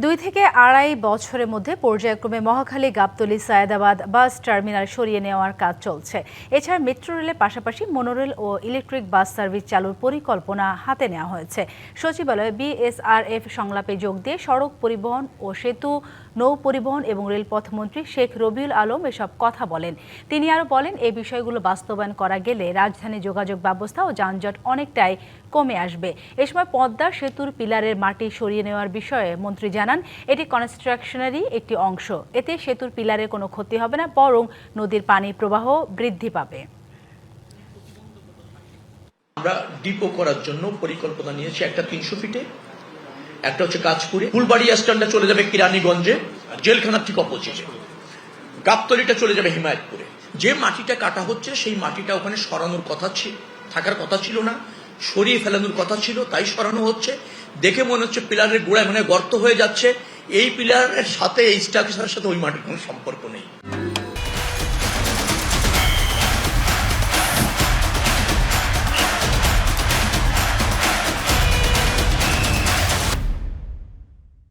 2 থেকে আড়াই বছরের মধ্যে পর্যায়ক্রমে মহাখালী, গাবতলী, সায়েদাবাদ বাস টার্মিনাল সরিয়ে নেওয়ার কাজ চলছে। এছাড়া মেট্রো রেলের পাশাপাশি মনোরেল ও ইলেকট্রিক বাস সার্ভিস চালুর পরিকল্পনা হাতে নেওয়া হয়েছে। সচিবালয়ে বিএসআরএফ সংলাপে যোগ দিয়ে সড়ক পরিবহন ও সেতু, নৌ পরিবহন এবং রেলপথ মন্ত্রী শেখ রবিউল আলম এসব কথা বলেন। তিনি আরও বলেন, এই বিষয়গুলো বাস্তবায়ন করা গেলে রাজধানী যোগাযোগ ব্যবস্থা ও যানজট অনেকটাই কমে আসবে। এ সময় পদ্মা সেতুর পিলারের মাটি সরিয়ে নেওয়ার বিষয়ে মন্ত্রী জানান, এটি কনস্ট্রাকশনেরই একটি অংশ। এতে সেতুর পিলারের কোনো ক্ষতি হবে না, বরং নদীর পানি প্রবাহ বৃদ্ধি পাবে। আমরা ডিপো করার জন্য পরিকল্পনা নিয়েছি, একটা 300 ফিটে, একটা হচ্ছে কাজপুরে। ফুলবাড়িয়া স্ট্যান্ডটা চলে যাবে কিরানীগঞ্জে, জেলখানার ঠিক অপোজিটে। গাবতলীটা চলে যাবে হিমায়তপুরে। যে মাটিটা কাটা হচ্ছে সেই মাটিটা ওখানে সরানোর কথা থাকার কথা ছিল না, সরিয়ে ফেলানোর কথা ছিল, তাই সরানো হচ্ছে। দেখে মনে হচ্ছে পিলারের গোড়ায় গর্ত হয়ে যাচ্ছে। এই পিলারের সাথে, এই স্ট্রাকচারের সাথে ওই মাটির কোনো সম্পর্ক নেই।